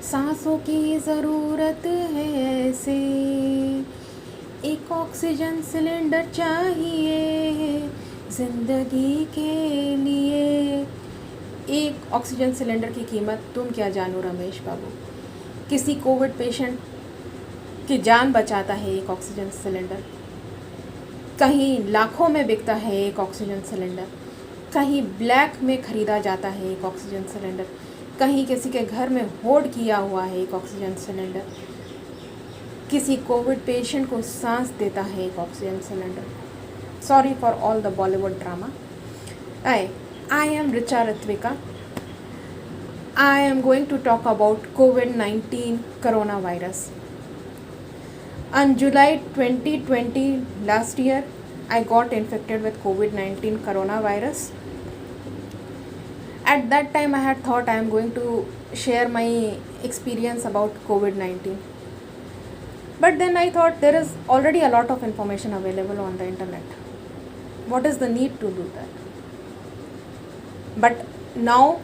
सांसों की ज़रूरत है ऐसे, एक ऑक्सीजन सिलेंडर चाहिए ज़िंदगी के लिए। एक ऑक्सीजन सिलेंडर की कीमत तुम क्या जानो रमेश बाबू। किसी कोविड पेशेंट की जान बचाता है एक ऑक्सीजन सिलेंडर। कहीं लाखों में बिकता है एक ऑक्सीजन सिलेंडर, कहीं ब्लैक में ख़रीदा जाता है एक ऑक्सीजन सिलेंडर, कहीं किसी के घर में होल्ड किया हुआ है एक ऑक्सीजन सिलेंडर। किसी कोविड पेशेंट को सांस देता है एक oxygen cylinder. Sorry for all the Bollywood drama. I am Richa Ritvika. I am going to talk about COVID-19 coronavirus. On July 2020 last year, I got infected with COVID-19 coronavirus. At that time, I had thought I am going to share my experience about COVID-19. But then I thought there is already a lot of information available on the internet. What is the need to do that? But now,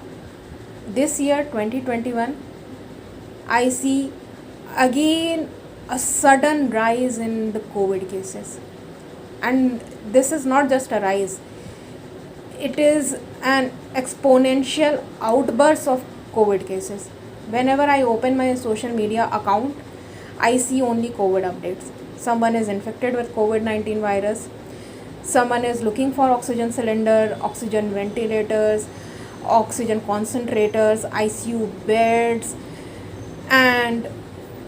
this year 2021, I see again a sudden rise in the COVID cases. And this is not just a rise, it is an exponential outburst of COVID cases. Whenever I open my social media account, I see only COVID updates. Someone is infected with COVID-19 virus, someone is looking for oxygen cylinder, oxygen ventilators, oxygen concentrators, ICU beds, and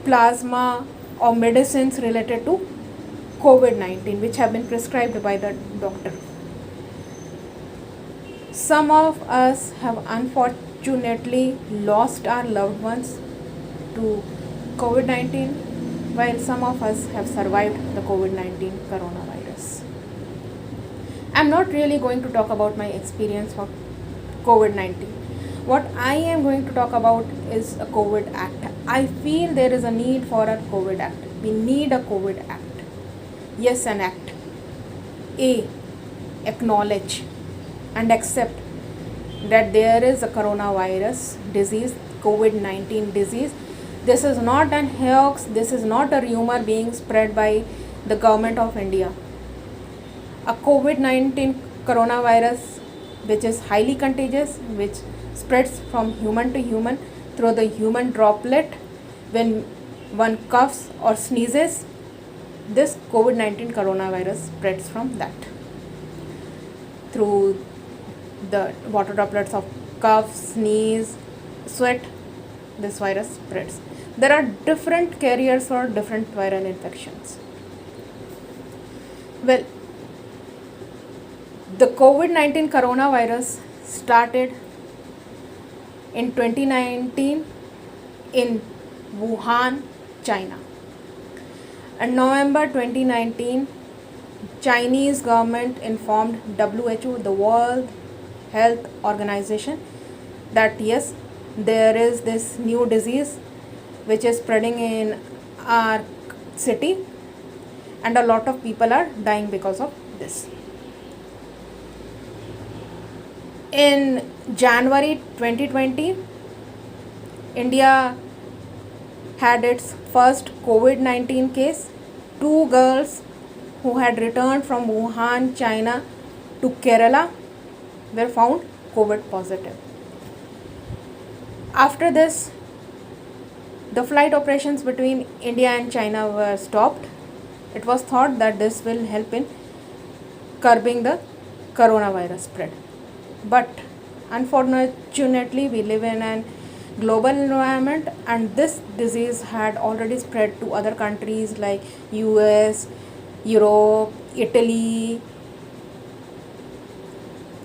plasma or medicines related to COVID-19 which have been prescribed by the doctor. Some of us have unfortunately lost our loved ones to COVID-19, while some of us have survived the COVID-19 coronavirus. I'm not really going to talk about my experience for COVID-19. What I am going to talk about is a COVID Act. I feel there is a need for a COVID Act. We need a COVID Act. Yes, an act. A. Acknowledge and accept that there is a coronavirus disease, COVID-19 disease. This is not an hoax. This is not a rumor being spread by the government of India. A COVID-19 coronavirus which is highly contagious, which spreads from human to human through the human droplet when one coughs or sneezes. This COVID-19 coronavirus spreads from that through the water droplets of cough, sneeze, sweat. This virus spreads. There are different carriers for different viral infections. Well, the COVID-19 coronavirus started in 2019 in Wuhan, China. In November 2019, Chinese government informed WHO, the World Health Organization, that yes, there is this new disease which is spreading in our city and a lot of people are dying because of this. In January 2020, India had its first COVID-19 case. Two girls who had returned from Wuhan, China to Kerala were found COVID positive. After this, the flight operations between India and China were stopped. It was thought that this will help in curbing the coronavirus spread. But unfortunately, we live in a global environment and this disease had already spread to other countries like US, Europe, Italy,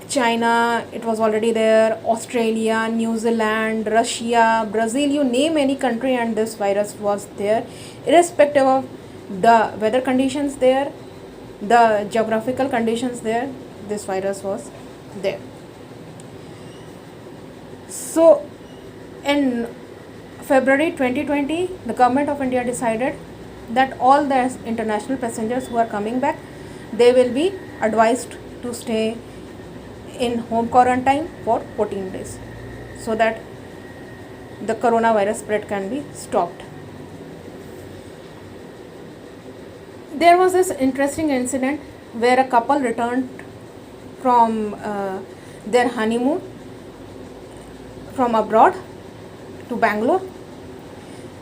China. It was already there, Australia, New Zealand, Russia, Brazil, you name any country and this virus was there. Irrespective of the weather conditions there, the geographical conditions there, this virus was there. So in February 2020, the government of India decided that all the international passengers who are coming back, they will be advised to stay in home quarantine for 14 days so that the coronavirus spread can be stopped. There was this interesting incident where a couple returned from their honeymoon from abroad to Bangalore.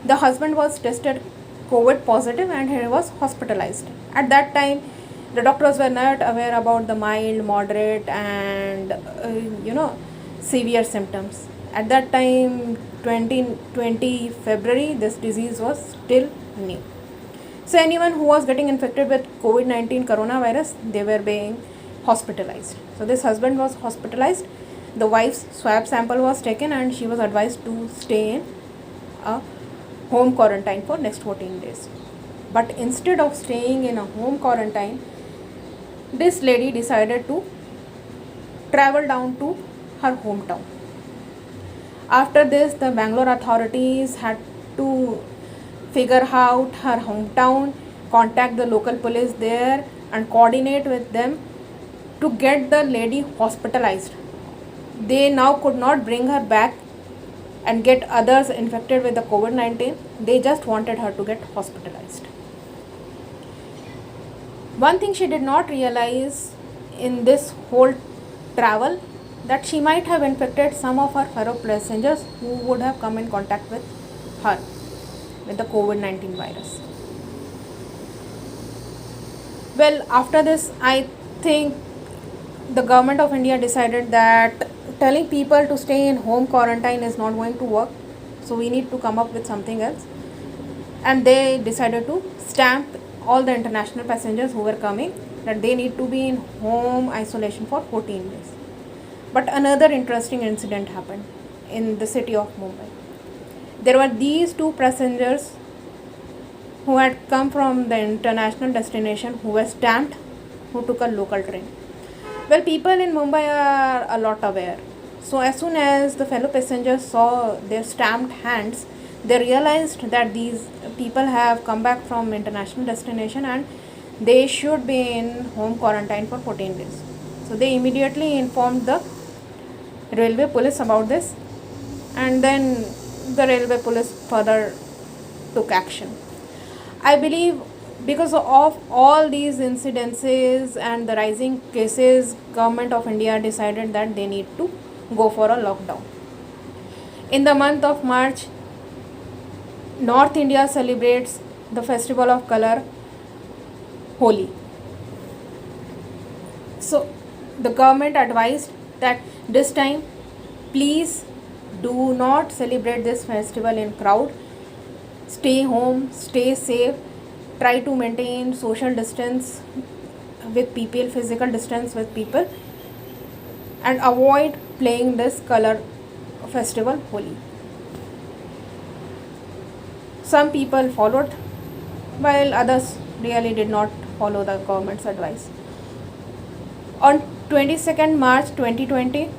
The husband was tested COVID positive and he was hospitalized. At that time, the doctors were not aware about the mild, moderate, and severe symptoms. At that time, 2020 February, this disease was still new. So anyone who was getting infected with COVID-19 coronavirus, they were being hospitalized. So this husband was hospitalized. The wife's swab sample was taken and she was advised to stay in a home quarantine for next 14 days. But instead of staying in a home quarantine, this lady decided to travel down to her hometown. After this, the Bangalore authorities had to figure out her hometown, contact the local police there and coordinate with them to get the lady hospitalized. They now could not bring her back and get others infected with the COVID-19. They just wanted her to get hospitalized. One thing she did not realize in this whole travel, that she might have infected some of her fellow passengers who would have come in contact with her with the COVID-19 virus. Well, after this, I think the government of India decided that telling people to stay in home quarantine is not going to work. So we need to come up with something else. And they decided to stamp all the international passengers who were coming that they need to be in home isolation for 14 days. But another interesting incident happened in the city of Mumbai. There were these two passengers who had come from the international destination who were stamped, who took a local train. Well, people in Mumbai are a lot aware. So as soon as the fellow passengers saw their stamped hands, they realized that these people have come back from international destination and they should be in home quarantine for 14 days. So they immediately informed the railway police about this, and then the railway police further took action. I believe because of all these incidences and the rising cases, Government of India decided that they need to go for a lockdown. In the month of March, North India celebrates the festival of color, Holi. So the government advised that this time, please do not celebrate this festival in crowd. Stay home, stay safe, try to maintain social distance with people, physical distance with people, and avoid playing this color festival, Holi. Some people followed, while others really did not follow the government's advice. On 22nd March 2020,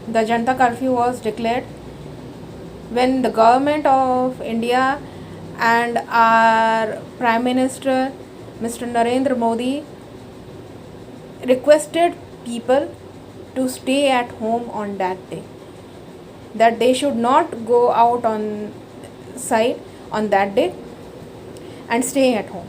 the Janata Curfew was declared when the government of India and our Prime Minister Mr. Narendra Modi requested people to stay at home on that day, that they should not go out on site on that day and stay at home.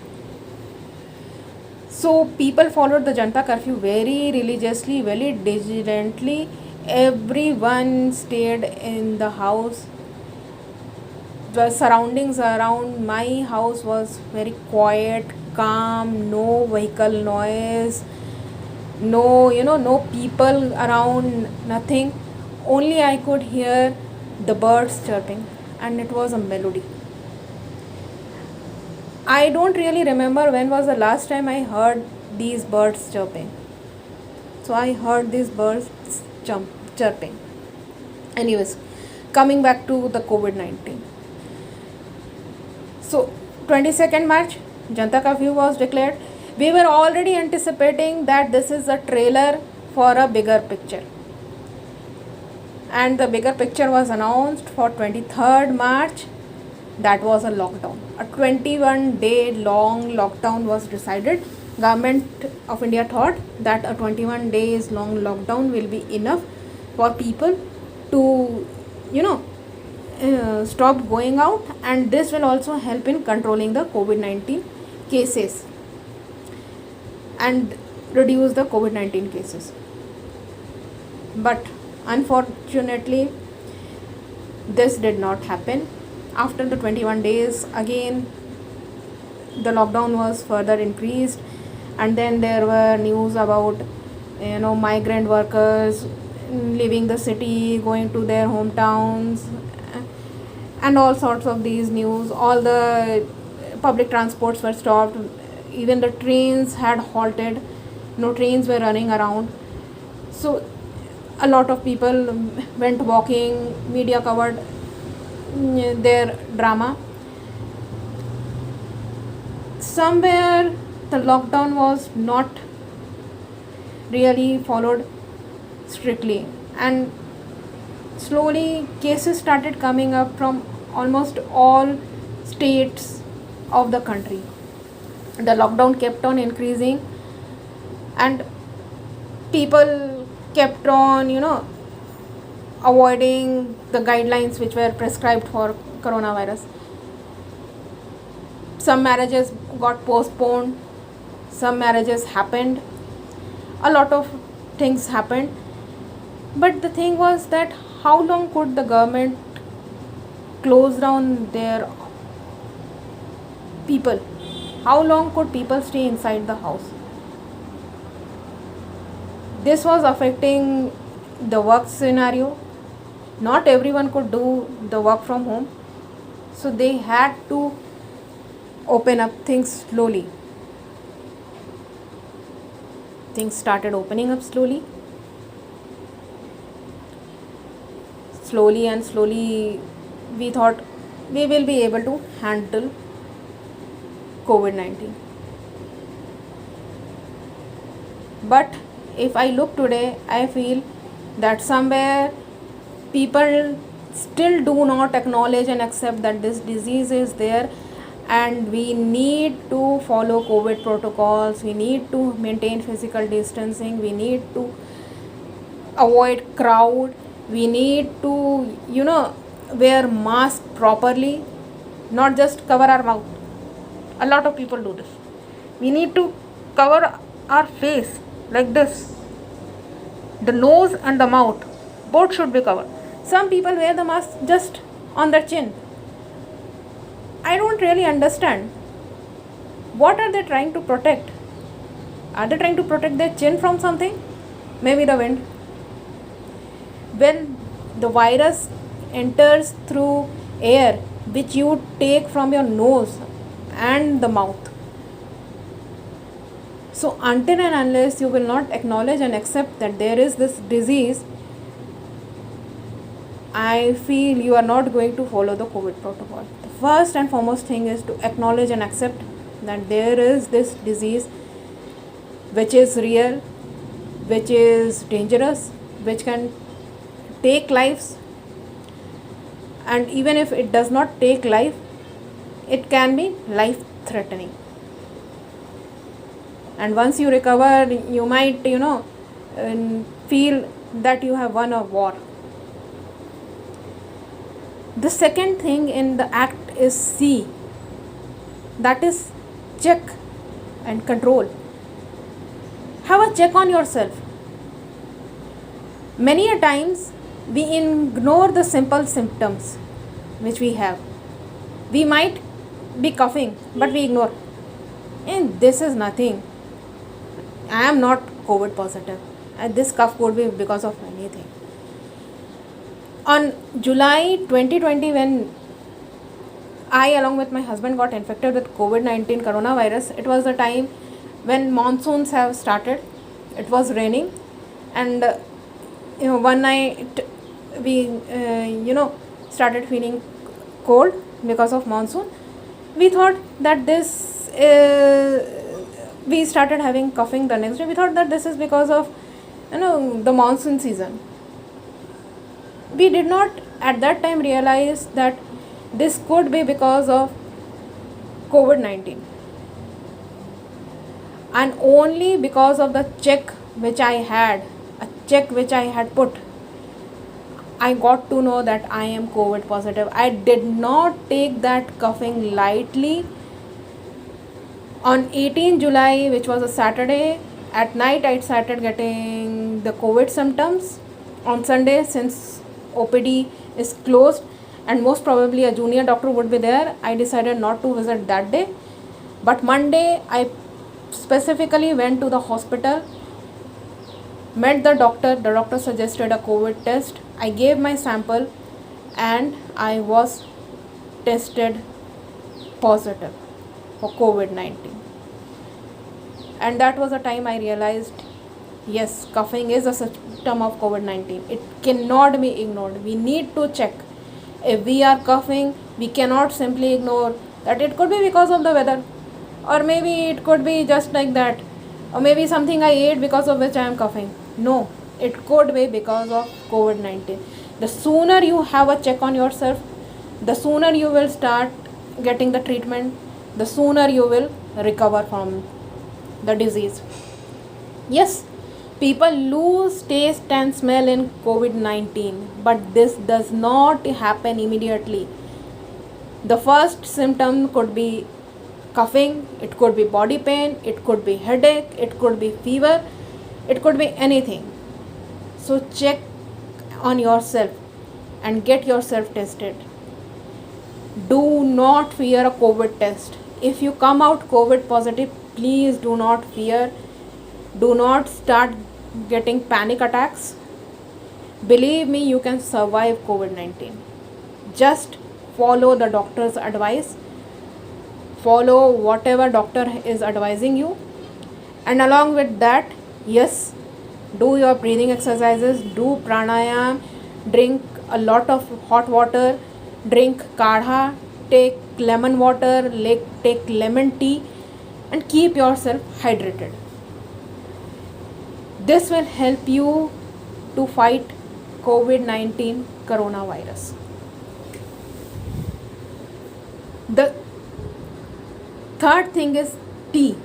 So people followed the Janata Curfew very religiously, very diligently. Everyone stayed in the house. The surroundings around my house was very quiet, calm, no vehicle noise, no people around, nothing. Only I could hear the birds chirping, and it was a melody. I don't really remember when was the last time I heard these birds chirping. So I heard these birds chirping. Anyways, coming back to the COVID-19. So 22nd March, Janata Curfew was declared. We were already anticipating that this is a trailer for a bigger picture. And the bigger picture was announced for 23rd March. That was a lockdown. A 21-day long lockdown was decided. Government of India thought that a 21 days long lockdown will be enough for people to, stop going out, and this will also help in controlling the COVID-19 cases and reduce the COVID-19 cases. But unfortunately, this did not happen. After the 21 days, again the lockdown was further increased, and then there were news about migrant workers leaving the city, going to their hometowns, and all sorts of these news. All the public transports were stopped, even the trains had halted, no trains were running around. So a lot of people went walking, media covered their drama. Somewhere the lockdown was not really followed strictly, and slowly cases started coming up from almost all states of the country. The lockdown kept on increasing, and people kept on avoiding the guidelines which were prescribed for coronavirus. Some marriages got postponed, some marriages happened, a lot of things happened. But the thing was that how long could the government close down their people? How long could people stay inside the house? This was affecting the work scenario. Not everyone could do the work from home, so they had to open up things slowly. Things started opening up slowly and slowly. We thought we will be able to handle COVID-19. But if I look today, I feel that somewhere people still do not acknowledge and accept that this disease is there, and we need to follow COVID protocols, we need to maintain physical distancing, we need to avoid crowd, we need to wear mask properly, not just cover our mouth. A lot of people do this. We need to cover our face like this. The nose and the mouth both should be covered. Some people wear the mask just on their chin. I don't really understand. What are they trying to protect? Are they trying to protect their chin from something? Maybe the wind. When the virus enters through air which you take from your nose and the mouth. So until and unless you will not acknowledge and accept that there is this disease, I feel you are not going to follow the COVID protocol. The first and foremost thing is to acknowledge and accept that there is this disease which is real, which is dangerous, which can take lives, and even if it does not take life, it can be life threatening. And once you recover, you might feel that you have won a war. The second thing in the act is C, that is check and control. Have a check on yourself. Many a times we ignore the simple symptoms which we have. We might be coughing, but we ignore. And this is nothing. I am not COVID positive. And this cough could be because of anything. On July 2020, when I along with my husband got infected with COVID-19 coronavirus, it was the time when monsoons have started. It was raining, and one night we started feeling cold because of monsoon. We thought that we started having coughing the next day. We thought that this is because of the monsoon season. We did not at that time realize that this could be because of COVID-19, and only because of the check which I had put, I got to know that I am COVID positive. I did not take that coughing lightly. On 18 July, which was a Saturday, at night I started getting the COVID symptoms. On Sunday, since OPD is closed and most probably a junior doctor would be there, I decided not to visit that day. But Monday, I specifically went to the hospital, met the doctor suggested a COVID test. I gave my sample and I was tested positive for COVID-19. And that was the time I realized, yes, coughing is a symptom of COVID-19. It cannot be ignored. We need to check. If we are coughing, we cannot simply ignore that it could be because of the weather, or maybe it could be just like that, or maybe something I ate because of which I am coughing. No, it could be because of COVID-19. The sooner you have a check on yourself, the sooner you will start getting the treatment, the sooner you will recover from the disease. Yes, people lose taste and smell in COVID-19, but this does not happen immediately. The first symptom could be coughing, it could be body pain, it could be headache, it could be fever, it could be anything. So check on yourself and get yourself tested. Do not fear a COVID test. If you come out COVID positive, please do not fear. Do not start getting panic attacks. Believe me, you can survive COVID-19. Just follow the doctor's advice. Follow whatever doctor is advising you. And along with that, yes, do your breathing exercises, do pranayam, drink a lot of hot water, drink kadha, take lemon water, take lemon tea, and keep yourself hydrated. This will help you to fight COVID-19 coronavirus. The third thing is T,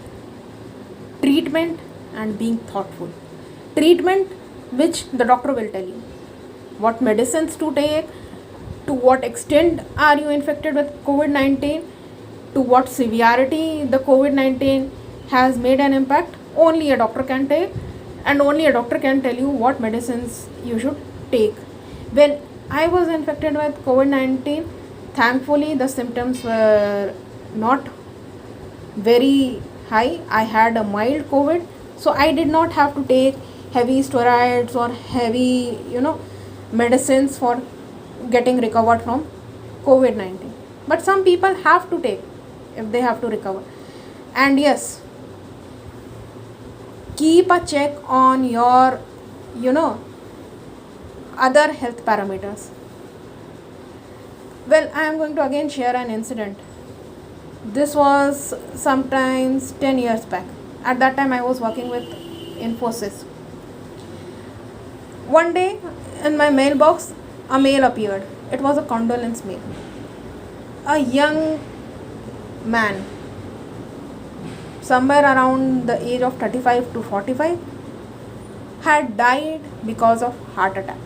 treatment and being thoughtful. Treatment, which the doctor will tell you what medicines to take, to what extent are you infected with COVID-19, to what severity the COVID-19 has made an impact. Only a doctor can take, and only a doctor can tell you what medicines you should take. When I was infected with COVID-19, thankfully the symptoms were not very high. I had a mild COVID, so I did not have to take heavy steroids or heavy medicines for getting recovered from COVID-19. But some people have to take if they have to recover. And yes, keep a check on your other health parameters. Well, I am going to again share an incident. This was sometimes 10 years back. At that time I was working with Infosys. One day in my mailbox a mail appeared. It was a condolence mail. A young man, somewhere around the age of 35 to 45, had died because of heart attack.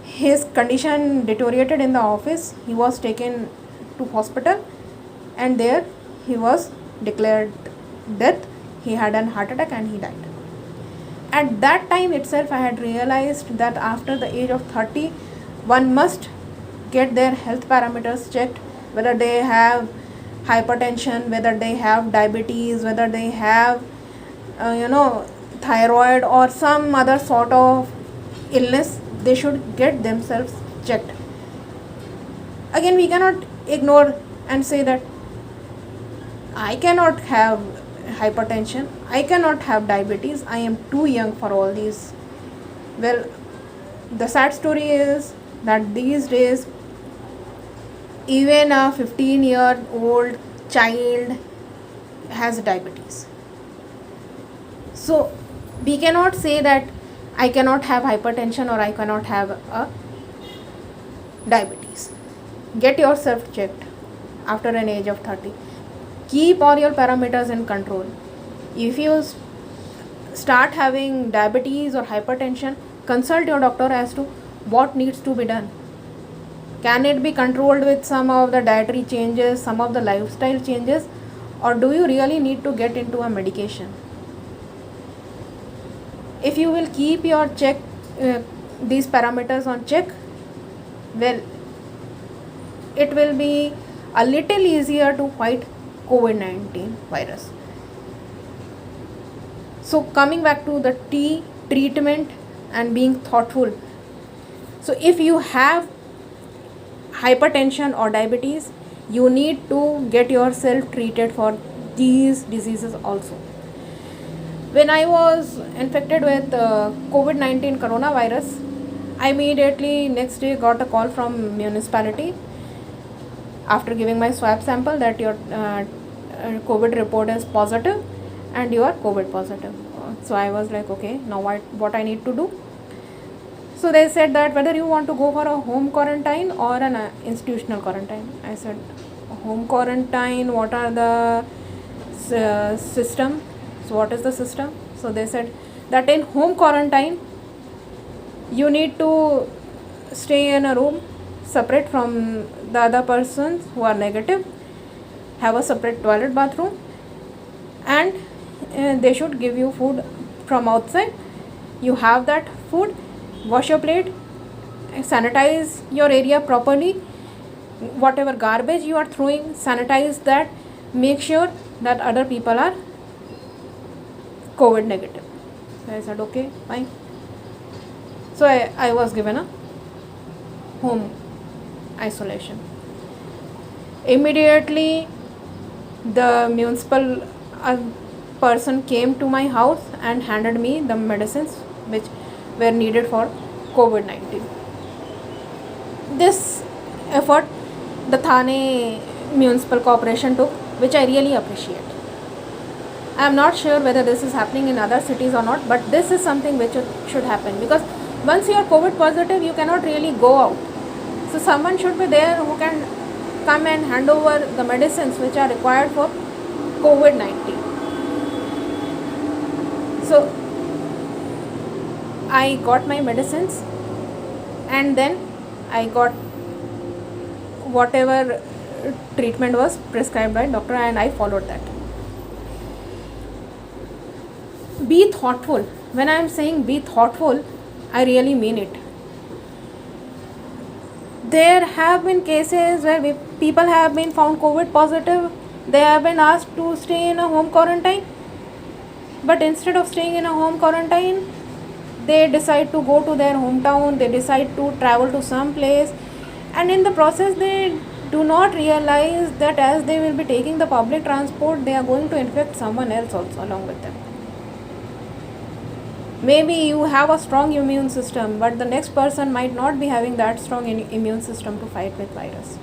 His condition deteriorated in the office. He was taken to hospital and there he was declared death. He had an heart attack and he died. At that time itself I had realized that after the age of 30, one must get their health parameters checked, whether they have hypertension, whether they have diabetes, whether they have thyroid or some other sort of illness. They should get themselves checked. Again, we cannot ignore and say that I cannot have hypertension, I cannot have diabetes, I am too young for all these. Well, the sad story is that these days even a 15-year-old child has diabetes. So we cannot say that I cannot have hypertension or I cannot have a diabetes. Get yourself checked after an age of 30. Keep all your parameters in control. If you start having diabetes or hypertension, consult your doctor as to what needs to be done. Can it be controlled with some of the dietary changes, some of the lifestyle changes, or do you really need to get into a medication? If you will keep your these parameters on check, well, it will be a little easier to fight COVID-19 virus. So coming back to the treatment and being thoughtful. So if you have hypertension or diabetes, you need to get yourself treated for these diseases also. When I was infected with COVID-19 coronavirus, I immediately next day got a call from municipality after giving my swab sample that your COVID report is positive and you are COVID positive. So I was like, okay, now what I need to do? So they said that whether you want to go for a home quarantine or an institutional quarantine. I said, home quarantine, what are the system? So what is the system? So they said that in home quarantine, you need to stay in a room separate from the other persons who are negative, have a separate toilet, bathroom, and they should give you food from outside. You have that food, wash your plate, sanitize your area properly. Whatever garbage you are throwing, sanitize that. Make sure that other people are COVID negative. So I said, okay, fine. So I was given a home isolation. Immediately, the municipal person came to my house and handed me the medicines which were needed for COVID-19. This effort the Thane Municipal Corporation took, which I really appreciate. I am not sure whether this is happening in other cities or not, but this is something which should happen, because once you are COVID positive, you cannot really go out. So someone should be there who can come and hand over the medicines which are required for COVID-19. So I got my medicines and then I got whatever treatment was prescribed by doctor and I followed that. Be thoughtful. When I am saying be thoughtful, I really mean it. There have been cases where people have been found COVID positive. They have been asked to stay in a home quarantine. But instead of staying in a home quarantine, they decide to go to their hometown. They decide to travel to some place. And in the process, they do not realize that as they will be taking the public transport, they are going to infect someone else also along with them. Maybe you have a strong immune system, but the next person might not be having that strong immune system to fight with virus.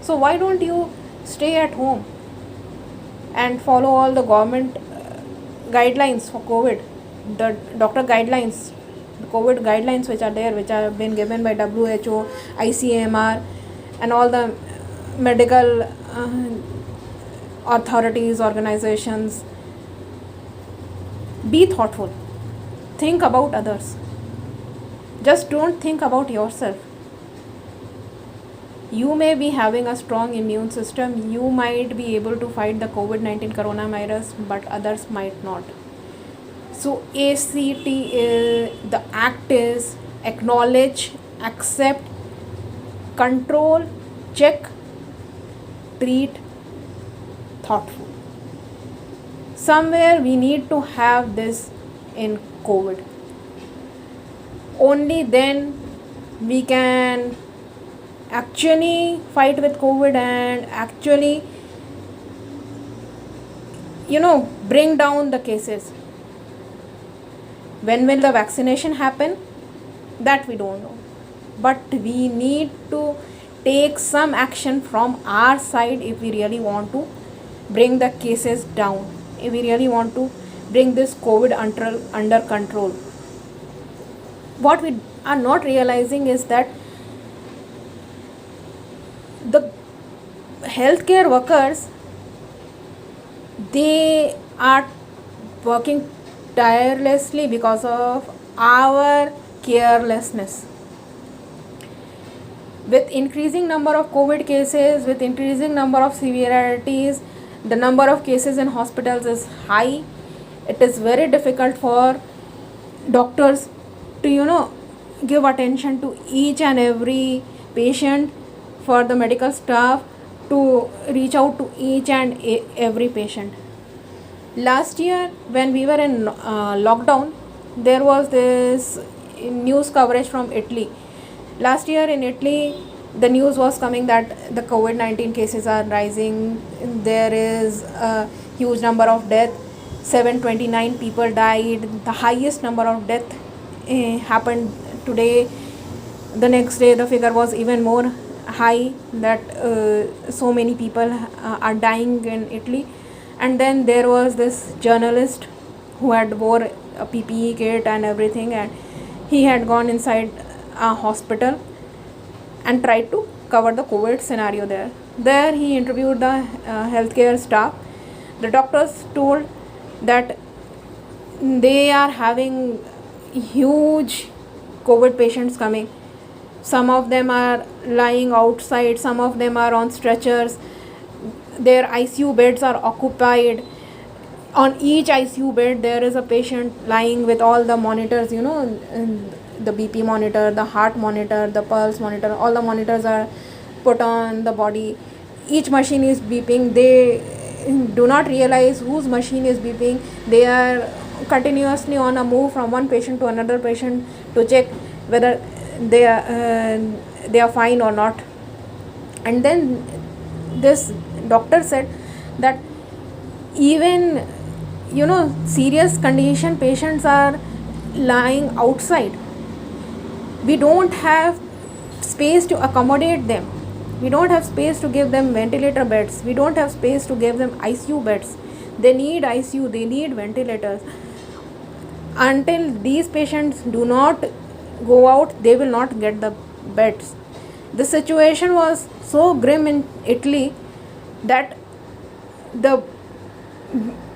So why don't you stay at home and follow all the government guidelines for COVID, the doctor guidelines, the COVID guidelines which are there, which have been given by WHO, ICMR, and all the medical authorities, organizations. Be thoughtful. Think about others. Just don't think about yourself. You may be having a strong immune system. You might be able to fight the COVID-19 coronavirus, but others might not. So ACT the act is acknowledge, accept, control, check, treat, thoughtful. Somewhere we need to have this in COVID. Only then we can actually fight with COVID and actually, bring down the cases. When will the vaccination happen? That we don't know. But we need to take some action from our side if we really want to bring the cases down, if we really want to bring this COVID under control. What we are not realizing is that the healthcare workers, they are working tirelessly because of our carelessness. With increasing number of COVID cases, with increasing number of severities, the number of cases in hospitals is high. It is very difficult for doctors to give attention to each and every patient, for the medical staff to reach out to each and every patient. Last year when we were in lockdown, there was this news coverage from Italy. Last year in Italy, the news was coming that the COVID-19 cases are rising. There is a huge number of deaths. 729 people died. The highest number of deaths happened today. The next day, the figure was even more high, that so many people are dying in Italy. And then there was this journalist who had wore a PPE kit and everything, and he had gone inside a hospital and tried to cover the COVID scenario there. There he interviewed the healthcare staff. The doctors told that they are having huge COVID patients coming. Some of them are lying outside, some of them are on stretchers. Their ICU beds are occupied. On each ICU bed there is a patient lying with all the monitors, the BP monitor, the heart monitor, the pulse monitor. All the monitors are put on the body. Each machine is beeping. They do not realize whose machine is beeping. They are continuously on a move from one patient to another patient to check whether they are fine or not. And then this doctor said that even serious condition patients are lying outside. We don't have space to accommodate them. We don't have space to give them ventilator beds. We don't have space to give them ICU beds. They need ICU, they need ventilators. Until these patients do not go out, they will not get the beds. The situation was so grim in Italy that the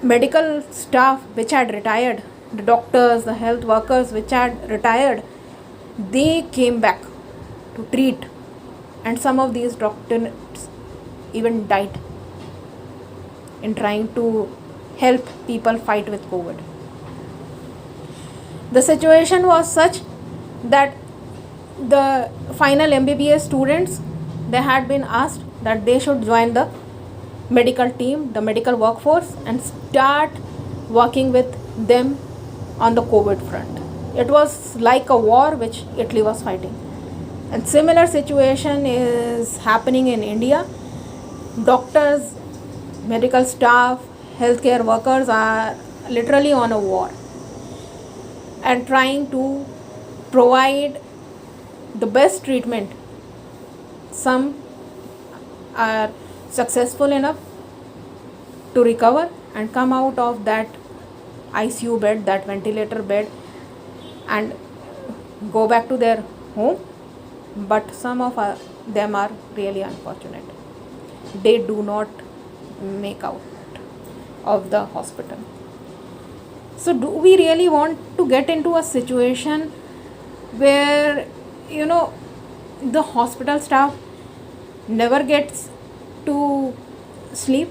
medical staff which had retired, the doctors, the health workers which had retired, they came back to treat, and some of these doctors even died in trying to help people fight with COVID. The situation was such that the final MBBS students, they had been asked that they should join the medical team, the medical workforce, and start working with them on the COVID front. It was like a war which Italy was fighting. And similar situation is happening in India. Doctors, medical staff, healthcare workers are literally on a war and trying to provide the best treatment. Some are successful enough to recover and come out of that ICU bed, that ventilator bed, and go back to their home. But some of them are really unfortunate. They do not make out of the hospital. So do we really want to get into a situation where the hospital staff never gets to sleep?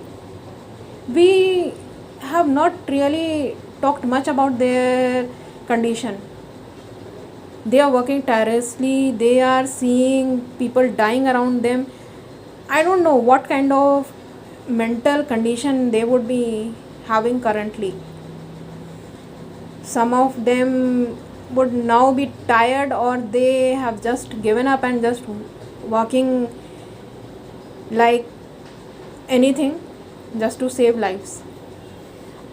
We have not really talked much about their condition. They are working tirelessly. They are seeing people dying around them. I don't know what kind of mental condition they would be having currently. Some of them would now be tired, or they have just given up and just working like anything just to save lives.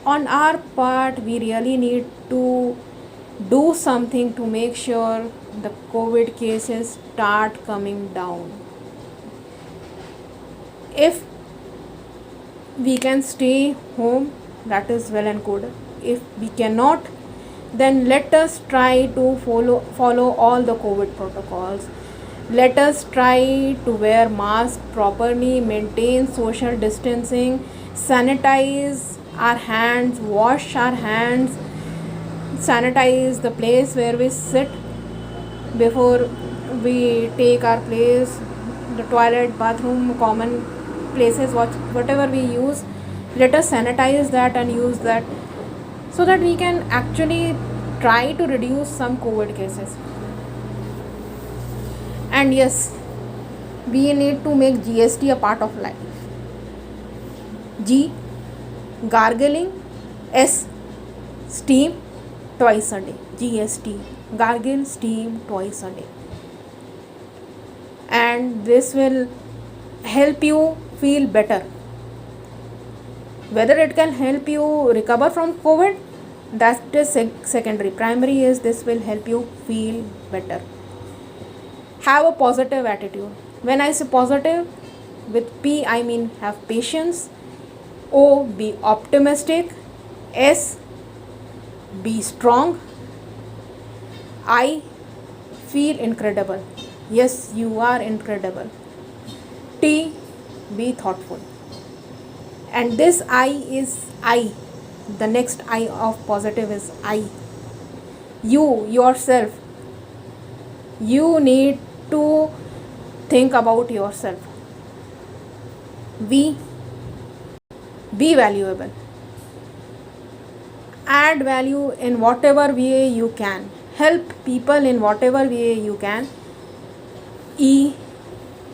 On our part, we really need to do something to make sure the COVID cases start coming down. If we can stay home, that is well and good. If we cannot, then let us try to follow all the COVID protocols. Let us try to wear masks properly, maintain social distancing, sanitize our hands, wash our hands, sanitize the place where we sit, before we take our place, the toilet, bathroom, common places, whatever we use, let us sanitize that and use that, so that we can actually try to reduce some COVID cases. And yes, we need to make GST a part of life. G, gargling. S, steam twice a day. GST, gargle, steam twice a day. And this will help you feel better. Whether it can help you recover from COVID, that is secondary. Primary is this will help you feel better. Have a positive attitude. When I say positive, with P I mean have patience. O, be optimistic. S, be strong. I, feel incredible. Yes, you are incredible. T, be thoughtful. And this I is I. The next I of positive is I. You, yourself. You need to think about yourself. V, be valuable. Add value in whatever way you can. Help people in whatever way you can. E,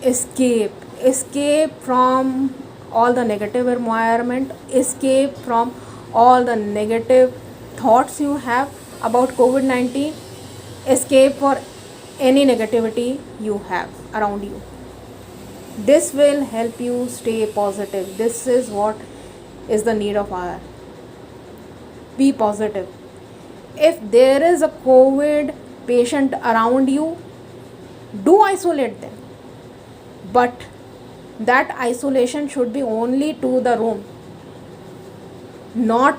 escape. Escape from all the negative environment. Escape from all the negative thoughts you have about COVID-19. Escape for any negativity you have around you. This will help you stay positive. This is what is the need of our. Be positive. If there is a COVID patient around you, do isolate them. But that isolation should be only to the room, not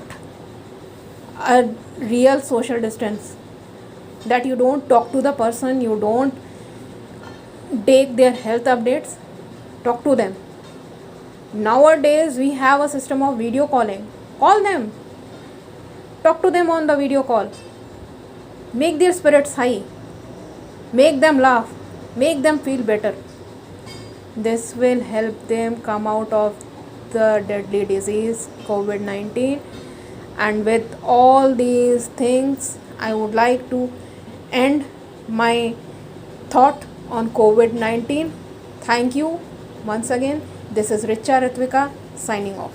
a real social distance. That you don't talk to the person, you don't take their health updates, talk to them. Nowadays we have a system of video calling. Call them, talk to them on the video call. Make their spirits high, make them laugh, make them feel better. This will help them come out of the deadly disease COVID-19. And with all these things, I would like to end my thought on COVID-19. Thank you once again. This is Richa Ritvika signing off.